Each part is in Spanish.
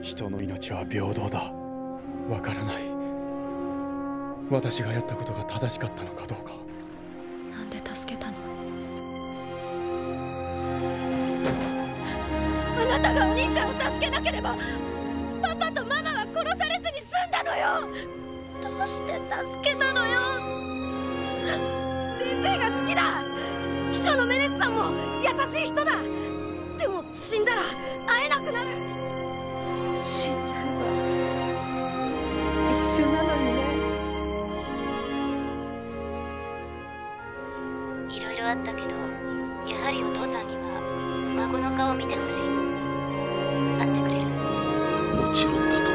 人の命は平等だ。わからない。私がやったことが正しかったのかどうか。なんで助けたの？あなたがお兄ちゃんを助けなければパパとママは殺されずに済んだのよ。どうして助けたのよ。先生が好きだ。秘書のメネスさんも優しい人だ。でも死んだら会えなくなる。死んじゃえば一緒なのにね。いろいろあったけど、やはりお父さんには孫の顔を見てほしい。会ってくれる？もちろんだと。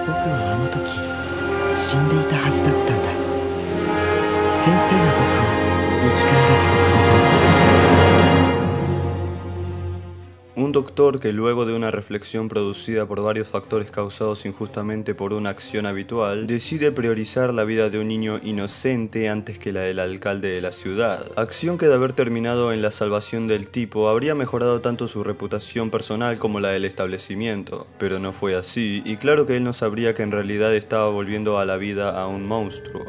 僕はあの時死んでいたはずだったんだ。先生が僕を生き返らせてくれたんだ。Un doctor que luego de una reflexión producida por varios factores causados injustamente por una acción habitual, decide priorizar la vida de un niño inocente antes que la del alcalde de la ciudad. Acción que de haber terminado en la salvación del tipo habría mejorado tanto su reputación personal como la del establecimiento. Pero no fue así, y claro que él no sabría que en realidad estaba volviendo a la vida a un monstruo.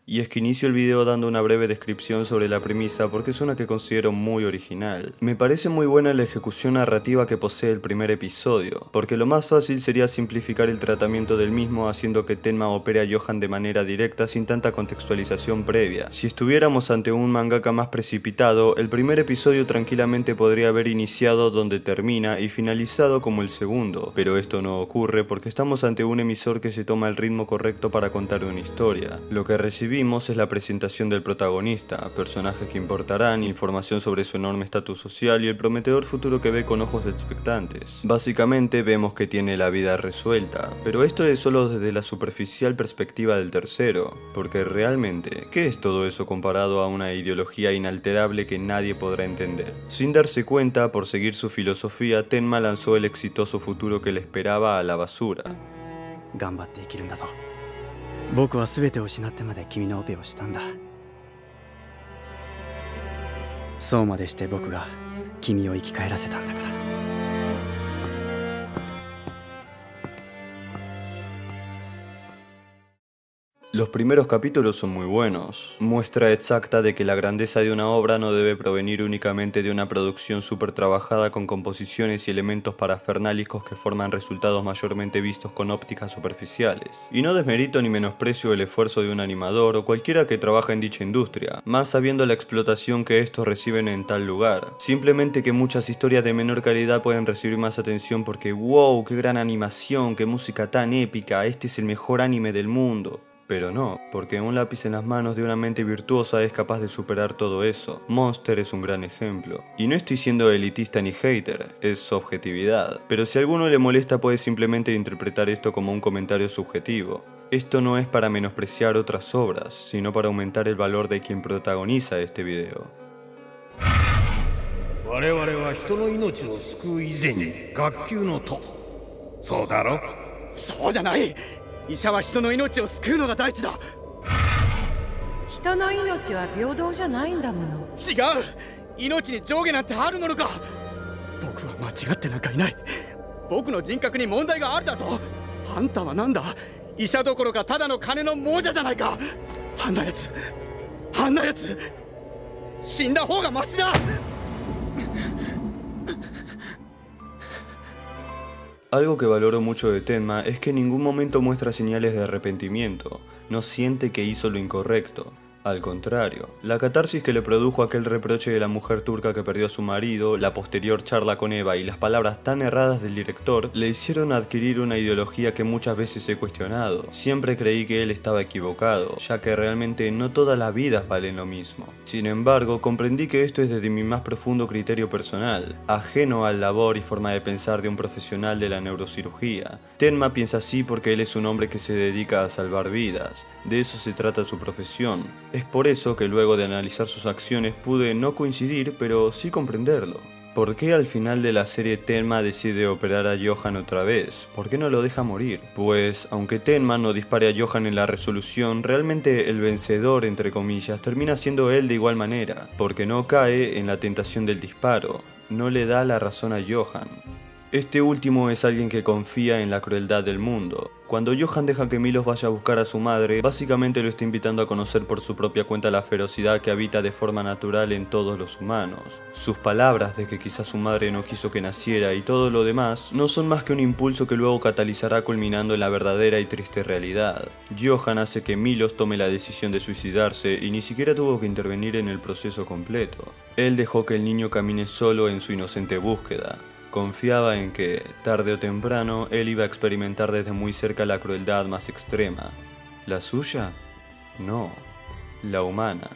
Y es que inicio el video dando una breve descripción sobre la premisa porque es una que considero muy original. Me parece muy buena la ejecución narrativa que posee el primer episodio, porque lo más fácil sería simplificar el tratamiento del mismo haciendo que Tenma opere a Johan de manera directa sin tanta contextualización previa. Si estuviéramos ante un mangaka más precipitado, el primer episodio tranquilamente podría haber iniciado donde termina y finalizado como el segundo, pero esto no ocurre porque estamos ante un emisor que se toma el ritmo correcto para contar una historia. Lo que recibimos es la presentación del protagonista, personajes que importarán, información sobre su enorme estatus social y el prometedor futuro que ve con ojos expectantes. Básicamente vemos que tiene la vida resuelta, pero esto es solo desde la superficial perspectiva del tercero, porque realmente, ¿qué es todo eso comparado a una ideología inalterable que nadie podrá entender? Sin darse cuenta, por seguir su filosofía, Tenma lanzó el exitoso futuro que le esperaba a la basura. 僕は全てを失ってまで君のオペをしたんだ。そうまでして僕が君を生き返らせたんだから。Los primeros capítulos son muy buenos, muestra exacta de que la grandeza de una obra no debe provenir únicamente de una producción súper trabajada con composiciones y elementos parafernálicos que forman resultados mayormente vistos con ópticas superficiales. Y no desmerito ni menosprecio el esfuerzo de un animador o cualquiera que trabaja en dicha industria, más sabiendo la explotación que estos reciben en tal lugar. Simplemente que muchas historias de menor calidad pueden recibir más atención porque wow, qué gran animación, qué música tan épica, este es el mejor anime del mundo. Pero no, porque un lápiz en las manos de una mente virtuosa es capaz de superar todo eso. Monster es un gran ejemplo. Y no estoy siendo elitista ni hater, es objetividad. Pero si a alguno le molesta puede simplemente interpretar esto como un comentario subjetivo. Esto no es para menospreciar otras obras, sino para aumentar el valor de quien protagoniza este video. 我々は人の命を救う以前に学級の徒。そうだろ？そうじゃない。医者は人の命を救うのが第一だ。人の命は平等じゃないんだもの。違う。命に上下なんてあるものか。僕は間違ってなんかいない。僕の人格に問題があるだと。あんたはなんだ。医者どころかただの金の亡者じゃないか。あんなやつ死んだ方がマシだ。Algo que valoro mucho de Tenma es que en ningún momento muestra señales de arrepentimiento, no siente que hizo lo incorrecto. Al contrario, la catarsis que le produjo aquel reproche de la mujer turca que perdió a su marido, la posterior charla con Eva y las palabras tan erradas del director le hicieron adquirir una ideología que muchas veces he cuestionado. Siempre creí que él estaba equivocado, ya que realmente no todas las vidas valen lo mismo. Sin embargo, comprendí que esto es desde mi más profundo criterio personal, ajeno al labor y forma de pensar de un profesional de la neurocirugía. Tenma piensa así porque él es un hombre que se dedica a salvar vidas, de eso se trata su profesión. Es por eso que luego de analizar sus acciones pude no coincidir, pero sí comprenderlo. ¿Por qué al final de la serie Tenma decide operar a Johan otra vez? ¿Por qué no lo deja morir? Pues, aunque Tenma no dispare a Johan en la resolución, realmente el vencedor, entre comillas, termina siendo él de igual manera, porque no cae en la tentación del disparo, no le da la razón a Johan. Este último es alguien que confía en la crueldad del mundo. Cuando Johan deja que Milos vaya a buscar a su madre, básicamente lo está invitando a conocer por su propia cuenta la ferocidad que habita de forma natural en todos los humanos. Sus palabras de que quizás su madre no quiso que naciera y todo lo demás, no son más que un impulso que luego catalizará culminando en la verdadera y triste realidad. Johan hace que Milos tome la decisión de suicidarse y ni siquiera tuvo que intervenir en el proceso completo. Él dejó que el niño camine solo en su inocente búsqueda. Confiaba en que, tarde o temprano, él iba a experimentar desde muy cerca la crueldad más extrema. ¿La suya? No, la humana.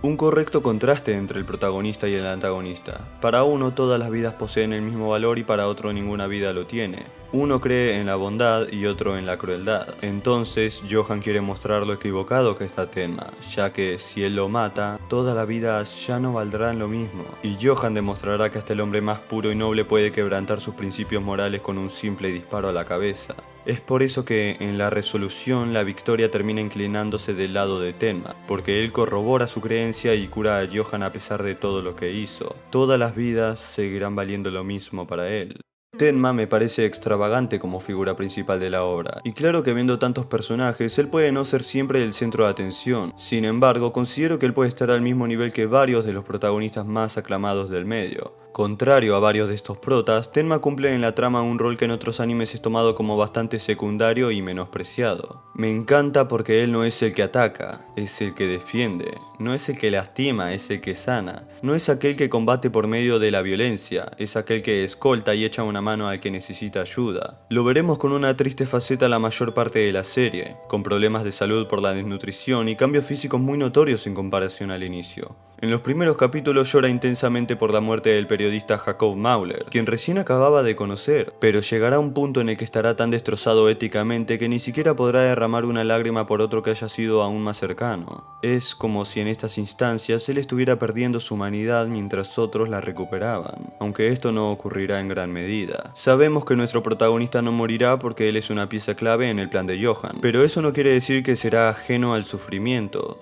Un correcto contraste entre el protagonista y el antagonista. Para uno todas las vidas poseen el mismo valor y para otro ninguna vida lo tiene. Uno cree en la bondad y otro en la crueldad. Entonces Johan quiere mostrar lo equivocado que está Tenma, ya que si él lo mata, toda la vida ya no valdrán lo mismo. Y Johan demostrará que hasta el hombre más puro y noble puede quebrantar sus principios morales con un simple disparo a la cabeza. Es por eso que en la resolución la victoria termina inclinándose del lado de Tenma, porque él corrobora su creencia y cura a Johan a pesar de todo lo que hizo. Todas las vidas seguirán valiendo lo mismo para él. Tenma me parece extravagante como figura principal de la obra, y claro que viendo tantos personajes, él puede no ser siempre el centro de atención. Sin embargo, considero que él puede estar al mismo nivel que varios de los protagonistas más aclamados del medio. Contrario a varios de estos protas, Tenma cumple en la trama un rol que en otros animes es tomado como bastante secundario y menospreciado. Me encanta porque él no es el que ataca, es el que defiende. No es el que lastima, es el que sana. No es aquel que combate por medio de la violencia, es aquel que escolta y echa una mano al que necesita ayuda. Lo veremos con una triste faceta la mayor parte de la serie, con problemas de salud por la desnutrición y cambios físicos muy notorios en comparación al inicio. En los primeros capítulos llora intensamente por la muerte del periodista Jacob Mauler, quien recién acababa de conocer, pero llegará un punto en el que estará tan destrozado éticamente que ni siquiera podrá derramar una lágrima por otro que haya sido aún más cercano. Es como si en estas instancias él estuviera perdiendo su humanidad mientras otros la recuperaban, aunque esto no ocurrirá en gran medida. Sabemos que nuestro protagonista no morirá porque él es una pieza clave en el plan de Johan, pero eso no quiere decir que será ajeno al sufrimiento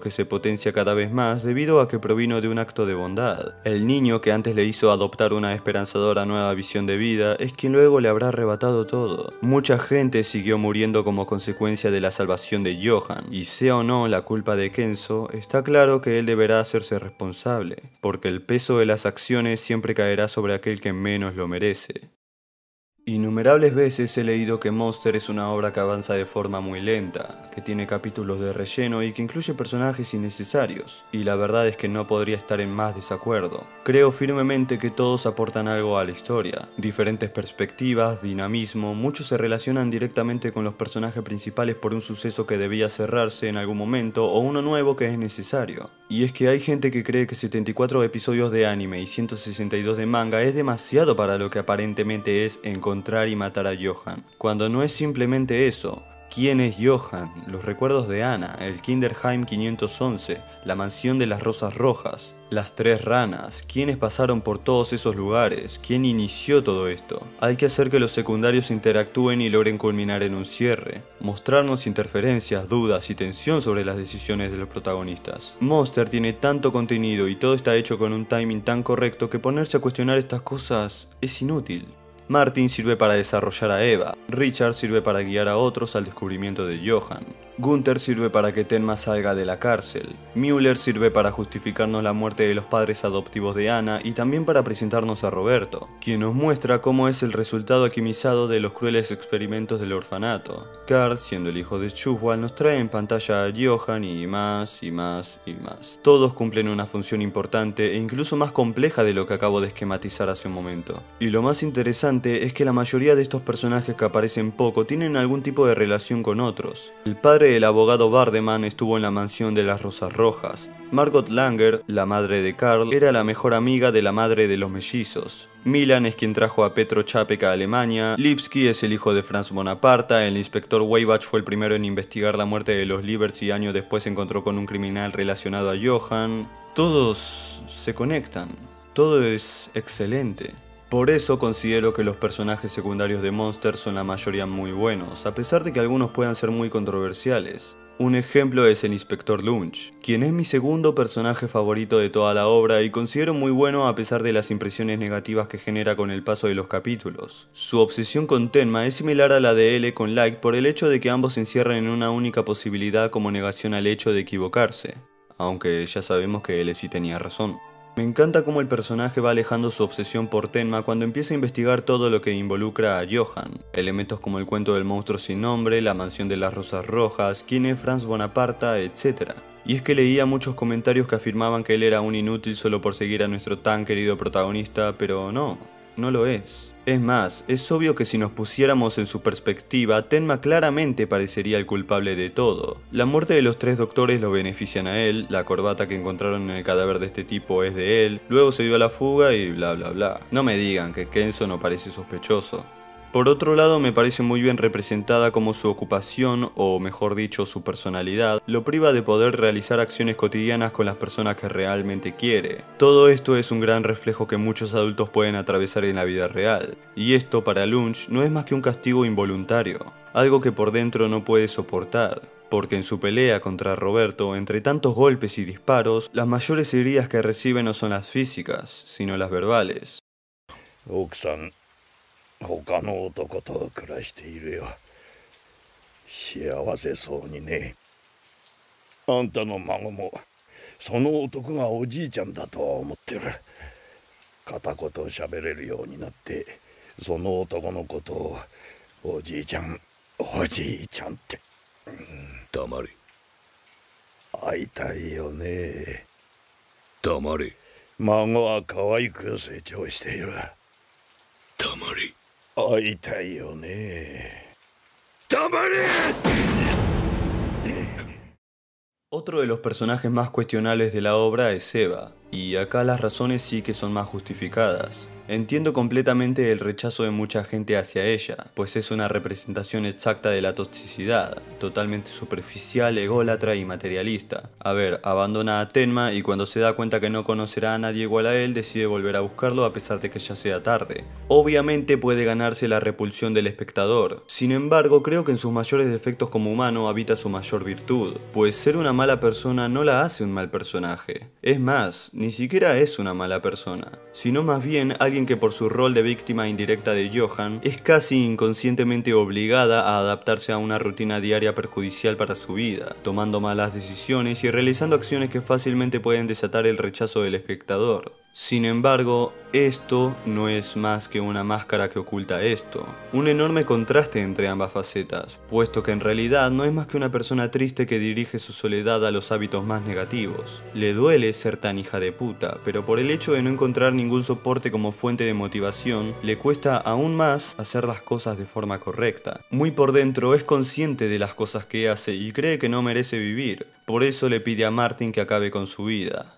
que se potencia cada vez más debido a que provino de un acto de bondad. El niño que antes le hizo adoptar una esperanzadora nueva visión de vida es quien luego le habrá arrebatado todo. Mucha gente siguió muriendo como consecuencia de la salvación de Johan, y sea o no la culpa de Kenzo, está claro que él deberá hacerse responsable, porque el peso de las acciones siempre caerá sobre aquel que menos lo merece. Innumerables veces he leído que Monster es una obra que avanza de forma muy lenta, que tiene capítulos de relleno y que incluye personajes innecesarios, y la verdad es que no podría estar en más desacuerdo. Creo firmemente que todos aportan algo a la historia, diferentes perspectivas, dinamismo, muchos se relacionan directamente con los personajes principales por un suceso que debía cerrarse en algún momento o uno nuevo que es necesario. Y es que hay gente que cree que 74 episodios de anime y 162 de manga es demasiado para lo que aparentemente es encontrar y matar a Johan, cuando no es simplemente eso. ¿Quién es Johan? Los recuerdos de Anna, el Kinderheim 511, la mansión de las rosas rojas, las tres ranas, ¿quiénes pasaron por todos esos lugares? ¿Quién inició todo esto? Hay que hacer que los secundarios interactúen y logren culminar en un cierre, mostrarnos interferencias, dudas y tensión sobre las decisiones de los protagonistas. Monster tiene tanto contenido y todo está hecho con un timing tan correcto que ponerse a cuestionar estas cosas es inútil. Martin sirve para desarrollar a Eva, Richard sirve para guiar a otros al descubrimiento de Johan, Gunther sirve para que Tenma salga de la cárcel, Müller sirve para justificarnos la muerte de los padres adoptivos de Anna y también para presentarnos a Roberto, quien nos muestra cómo es el resultado alquimizado de los crueles experimentos del orfanato. Karl, siendo el hijo de Schuwal, nos trae en pantalla a Johan y más y más y más. Todos cumplen una función importante e incluso más compleja de lo que acabo de esquematizar hace un momento. Y lo más interesante es que la mayoría de estos personajes que aparecen poco tienen algún tipo de relación con otros. El padre del abogado Bardeman estuvo en la mansión de las Rosas Rojas. Margot Langer, la madre de Karl, era la mejor amiga de la madre de los mellizos. Milan es quien trajo a Petro Čapek a Alemania, Lipski es el hijo de Franz Bonaparte, el inspector Weibach fue el primero en investigar la muerte de los Liberts y años después se encontró con un criminal relacionado a Johan. Todos se conectan. Todo es excelente. Por eso considero que los personajes secundarios de Monster son la mayoría muy buenos, a pesar de que algunos puedan ser muy controversiales. Un ejemplo es el Inspector Lunch, quien es mi segundo personaje favorito de toda la obra y considero muy bueno a pesar de las impresiones negativas que genera con el paso de los capítulos. Su obsesión con Tenma es similar a la de L con Light por el hecho de que ambos se encierran en una única posibilidad como negación al hecho de equivocarse, aunque ya sabemos que L sí tenía razón. Me encanta cómo el personaje va alejando su obsesión por Tenma cuando empieza a investigar todo lo que involucra a Johann. Elementos como el cuento del monstruo sin nombre, la mansión de las rosas rojas, quién es Franz Bonaparte, etc. Y es que leía muchos comentarios que afirmaban que él era un inútil solo por seguir a nuestro tan querido protagonista, pero no lo es. Es más, es obvio que si nos pusiéramos en su perspectiva, Tenma claramente parecería el culpable de todo. La muerte de los 3 doctores lo benefician a él, la corbata que encontraron en el cadáver de este tipo es de él, luego se dio a la fuga y bla bla bla. No me digan que Kenzo no parece sospechoso. Por otro lado, me parece muy bien representada como su ocupación, o mejor dicho, su personalidad, lo priva de poder realizar acciones cotidianas con las personas que realmente quiere. Todo esto es un gran reflejo que muchos adultos pueden atravesar en la vida real, y esto para Lunch no es más que un castigo involuntario, algo que por dentro no puede soportar. Porque en su pelea contra Roberto, entre tantos golpes y disparos, las mayores heridas que recibe no son las físicas, sino las verbales. 他の男と暮らしているよ。幸せそうにね。あんたの孫もその男がおじいちゃんだと思ってる。片言喋れるようになってその男のことをおじいちゃんおじいちゃんって。黙れ。会いたいよね。黙れ。孫は可愛く成長している。黙れ。会いたいよね。黙れ。 Otro de los personajes más cuestionables de la obra es Eva, y acá las razones sí que son más justificadas. Entiendo completamente el rechazo de mucha gente hacia ella, pues es una representación exacta de la toxicidad, totalmente superficial, ególatra y materialista. A ver, abandona a Tenma y cuando se da cuenta que no conocerá a nadie igual a él, decide volver a buscarlo a pesar de que ya sea tarde. Obviamente puede ganarse la repulsión del espectador, sin embargo creo que en sus mayores defectos como humano habita su mayor virtud, pues ser una mala persona no la hace un mal personaje. Es más, ni siquiera es una mala persona, sino más bien alguien que por su rol de víctima indirecta de Johann es casi inconscientemente obligada a adaptarse a una rutina diaria perjudicial para su vida, tomando malas decisiones y realizando acciones que fácilmente pueden desatar el rechazo del espectador. Sin embargo, esto no es más que una máscara que oculta esto, un enorme contraste entre ambas facetas, puesto que en realidad no es más que una persona triste que dirige su soledad a los hábitos más negativos. Le duele ser tan hija de puta, pero por el hecho de no encontrar ningún soporte como fuente de motivación, le cuesta aún más hacer las cosas de forma correcta. Muy por dentro es consciente de las cosas que hace y cree que no merece vivir, por eso le pide a Martin que acabe con su vida.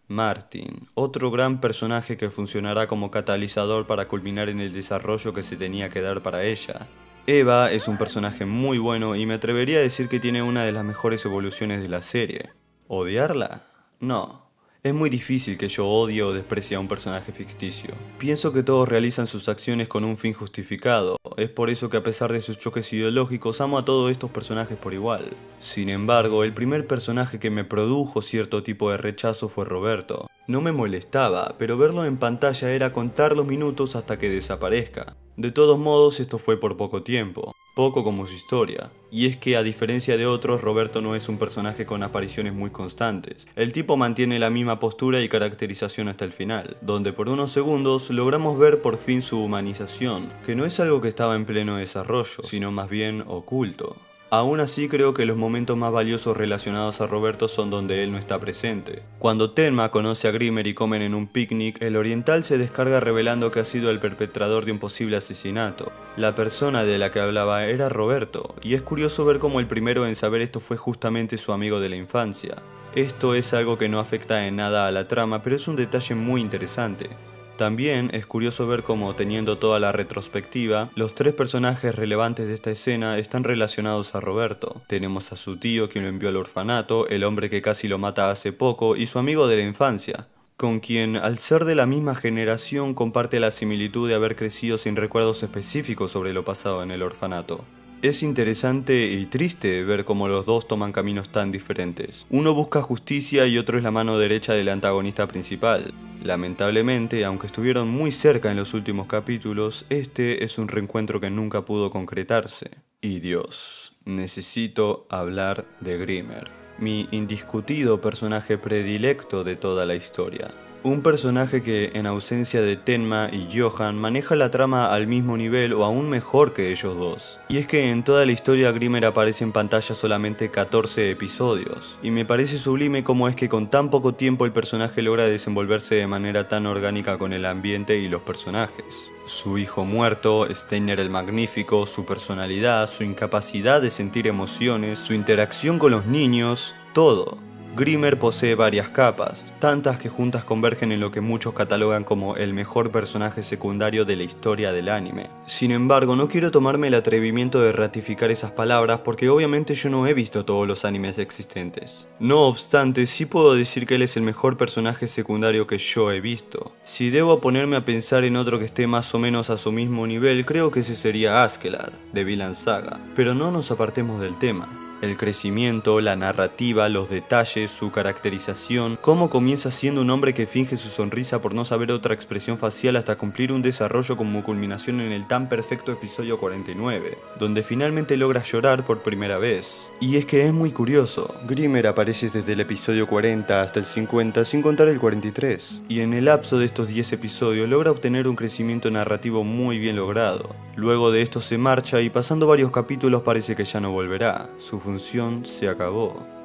Martin, otro gran personaje que funcionará como catalizador para culminar en el desarrollo que se tenía que dar para ella. Eva es un personaje muy bueno y me atrevería a decir que tiene una de las mejores evoluciones de la serie. ¿Odiarla? No. Es muy difícil que yo odie o desprecie a un personaje ficticio. Pienso que todos realizan sus acciones con un fin justificado. Es por eso que a pesar de sus choques ideológicos amo a todos estos personajes por igual. Sin embargo, el primer personaje que me produjo cierto tipo de rechazo fue Roberto. No me molestaba, pero verlo en pantalla era contar los minutos hasta que desaparezca. De todos modos, esto fue por poco tiempo. Poco como su historia. Y es que a diferencia de otros, Roberto no es un personaje con apariciones muy constantes. El tipo mantiene la misma postura y caracterización hasta el final, donde por unos segundos logramos ver por fin su humanización, que no es algo que estaba en pleno desarrollo, sino más bien oculto. Aún así creo que los momentos más valiosos relacionados a Roberto son donde él no está presente. Cuando Tenma conoce a Grimmer y comen en un picnic, el oriental se descarga revelando que ha sido el perpetrador de un posible asesinato. La persona de la que hablaba era Roberto, y es curioso ver cómo el primero en saber esto fue justamente su amigo de la infancia. Esto es algo que no afecta en nada a la trama, pero es un detalle muy interesante. También es curioso ver cómo, teniendo toda la retrospectiva, los 3 personajes relevantes de esta escena están relacionados a Roberto. Tenemos a su tío quien lo envió al orfanato, el hombre que casi lo mata hace poco y su amigo de la infancia. con quien, al ser de la misma generación, comparte la similitud de haber crecido sin recuerdos específicos sobre lo pasado en el orfanato. Es interesante y triste ver cómo los dos toman caminos tan diferentes. Uno busca justicia y otro es la mano derecha del antagonista principal. Lamentablemente, aunque estuvieron muy cerca en los últimos capítulos, este es un reencuentro que nunca pudo concretarse. Y Dios, necesito hablar de Grimmer, mi indiscutido personaje predilecto de toda la historia. Un personaje que, en ausencia de Tenma y Johan, maneja la trama al mismo nivel o aún mejor que ellos dos. Y es que en toda la historia Grimmer aparece en pantalla solamente 14 episodios, y me parece sublime cómo es que con tan poco tiempo el personaje logra desenvolverse de manera tan orgánica con el ambiente y los personajes. Su hijo muerto, Steiner el Magnífico, su personalidad, su incapacidad de sentir emociones, su interacción con los niños, todo. Grimmer posee varias capas, tantas que juntas convergen en lo que muchos catalogan como el mejor personaje secundario de la historia del anime. Sin embargo, no quiero tomarme el atrevimiento de ratificar esas palabras porque obviamente yo no he visto todos los animes existentes. No obstante, sí puedo decir que él es el mejor personaje secundario que yo he visto. Si debo ponerme a pensar en otro que esté más o menos a su mismo nivel, creo que ese sería Askeladd, de Vinland Saga. Pero no nos apartemos del tema. El crecimiento, la narrativa, los detalles, su caracterización, cómo comienza siendo un hombre que finge su sonrisa por no saber otra expresión facial hasta cumplir un desarrollo como culminación en el tan perfecto episodio 49, donde finalmente logra llorar por primera vez. Y es que es muy curioso, Grimmer aparece desde el episodio 40 hasta el 50 sin contar el 43, y en el lapso de estos 10 episodios logra obtener un crecimiento narrativo muy bien logrado. Luego de esto se marcha y pasando varios capítulos parece que ya no volverá. Su función se acabó.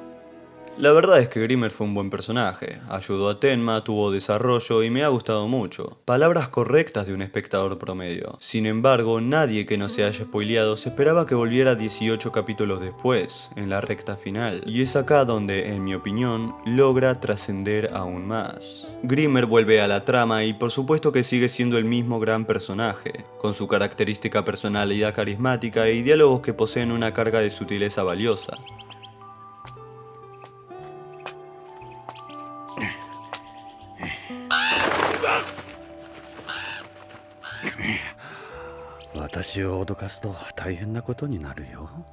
La verdad es que Grimmer fue un buen personaje, ayudó a Tenma, tuvo desarrollo y me ha gustado mucho. Palabras correctas de un espectador promedio. Sin embargo, nadie que no se haya spoileado se esperaba que volviera 18 capítulos después, en la recta final. Y es acá donde, en mi opinión, logra trascender aún más. Grimmer vuelve a la trama y por supuesto que sigue siendo el mismo gran personaje, con su característica personalidad carismática y diálogos que poseen una carga de sutileza valiosa.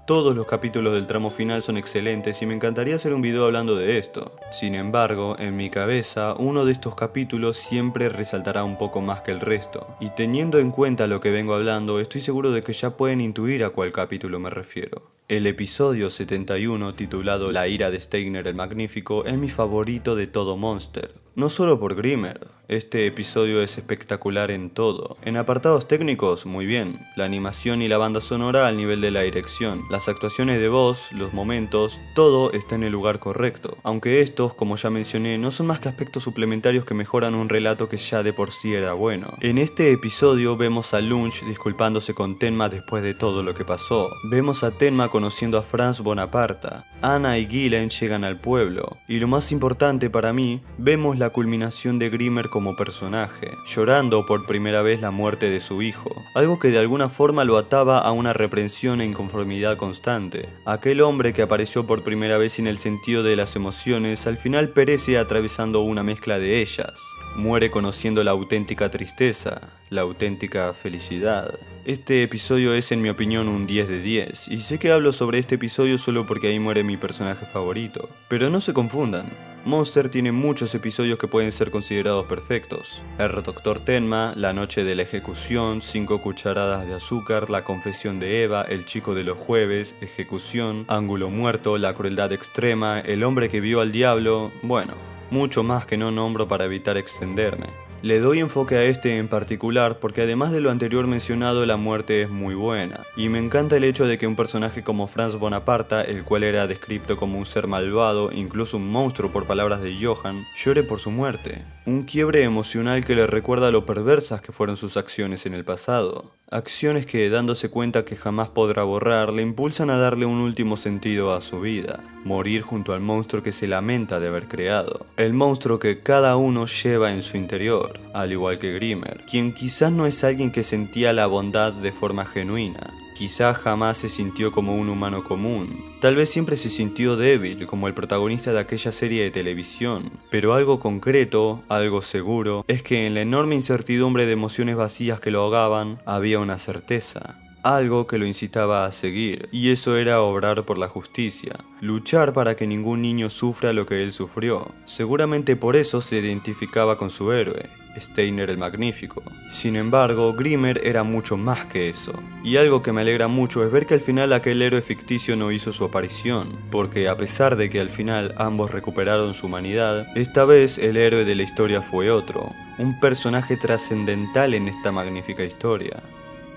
Todos los capítulos del tramo final son excelentes y me encantaría hacer un video hablando de esto. Sin embargo, en mi cabeza, uno de estos capítulos siempre resaltará un poco más que el resto. Y teniendo en cuenta lo que vengo hablando, estoy seguro de que ya pueden intuir a cuál capítulo me refiero. El episodio 71, titulado La ira de Steiner el Magnífico, es mi favorito de todo Monster. No solo por Grimmer, este episodio es espectacular en todo. En apartados técnicos, muy bien. La animación y la banda sonora al nivel de la dirección. Las actuaciones de voz, los momentos, todo está en el lugar correcto. Aunque estos, como ya mencioné, no son más que aspectos suplementarios que mejoran un relato que ya de por sí era bueno. En este episodio vemos a Lunch disculpándose con Tenma después de todo lo que pasó. Vemos a Tenma conociendo a Franz Bonaparte. Anna y Gillen llegan al pueblo. Y lo más importante para mí, vemos la culminación de Grimmer como personaje, llorando por primera vez la muerte de su hijo, algo que de alguna forma lo ataba a una reprensión e inconformidad constante. Aquel hombre que apareció por primera vez sin el sentido de las emociones, al final perece atravesando una mezcla de ellas. Muere conociendo la auténtica tristeza, la auténtica felicidad. Este episodio es en mi opinión un 10 de 10, y sé que hablo sobre este episodio solo porque ahí muere mi personaje favorito. Pero no se confundan, Monster tiene muchos episodios que pueden ser considerados perfectos. El Doctor Tenma, La noche de la ejecución, 5 cucharadas de azúcar, La confesión de Eva, El chico de los jueves, Ejecución, Ángulo muerto, La crueldad extrema, El hombre que vio al diablo, bueno, mucho más que no nombro para evitar extenderme. Le doy enfoque a este en particular porque además de lo anterior mencionado, la muerte es muy buena. Y me encanta el hecho de que un personaje como Franz Bonaparte, el cual era descrito como un ser malvado, incluso un monstruo por palabras de Johan, llore por su muerte. Un quiebre emocional que le recuerda lo perversas que fueron sus acciones en el pasado. Acciones que, dándose cuenta que jamás podrá borrar, le impulsan a darle un último sentido a su vida. Morir junto al monstruo que se lamenta de haber creado. El monstruo que cada uno lleva en su interior, al igual que Grimmer, quien quizás no es alguien que sentía la bondad de forma genuina. quizás jamás se sintió como un humano común. Tal vez siempre se sintió débil, como el protagonista de aquella serie de televisión. Pero algo concreto, algo seguro, es que en la enorme incertidumbre de emociones vacías que lo ahogaban, había una certeza. Algo que lo incitaba a seguir, y eso era obrar por la justicia, luchar para que ningún niño sufra lo que él sufrió. Seguramente por eso se identificaba con su héroe, Steiner el Magnífico. Sin embargo, Grimmer era mucho más que eso, y algo que me alegra mucho es ver que al final aquel héroe ficticio no hizo su aparición, porque a pesar de que al final ambos recuperaron su humanidad, esta vez el héroe de la historia fue otro, un personaje trascendental en esta magnífica historia.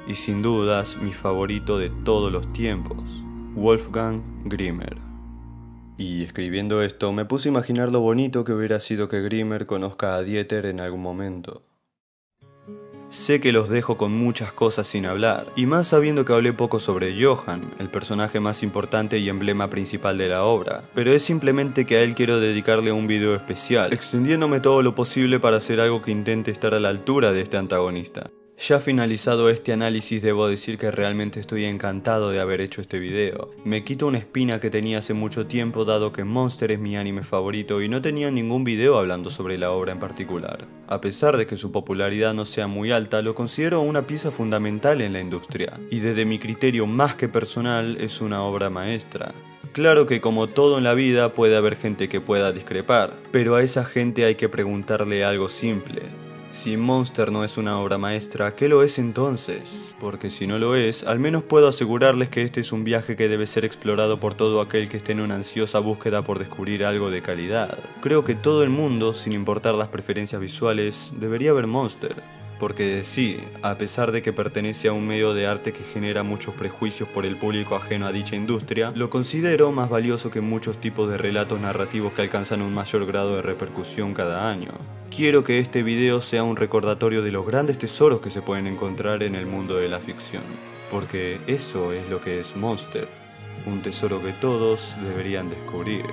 Y sin dudas, mi favorito de todos los tiempos, Wolfgang Grimmer. Y escribiendo esto, me puse a imaginar lo bonito que hubiera sido que Grimmer conozca a Dieter en algún momento. Sé que los dejo con muchas cosas sin hablar, y más sabiendo que hablé poco sobre Johann, el personaje más importante y emblema principal de la obra, pero es simplemente que a él quiero dedicarle un video especial, extendiéndome todo lo posible para hacer algo que intente estar a la altura de este antagonista. Ya finalizado este análisis, debo decir que realmente estoy encantado de haber hecho este video. Me quito una espina que tenía hace mucho tiempo, dado que Monster es mi anime favorito y no tenía ningún video hablando sobre la obra en particular. A pesar de que su popularidad no sea muy alta, lo considero una pieza fundamental en la industria, y desde mi criterio más que personal es una obra maestra. Claro que como todo en la vida puede haber gente que pueda discrepar, pero a esa gente hay que preguntarle algo simple. Si Monster no es una obra maestra, ¿qué lo es entonces? Porque si no lo es, al menos puedo asegurarles que este es un viaje que debe ser explorado por todo aquel que esté en una ansiosa búsqueda por descubrir algo de calidad. Creo que todo el mundo, sin importar las preferencias visuales, debería ver Monster. Porque sí, a pesar de que pertenece a un medio de arte que genera muchos prejuicios por el público ajeno a dicha industria, lo considero más valioso que muchos tipos de relatos narrativos que alcanzan un mayor grado de repercusión cada año. Quiero que este video sea un recordatorio de los grandes tesoros que se pueden encontrar en el mundo de la ficción. Porque eso es lo que es Monster, un tesoro que todos deberían descubrir.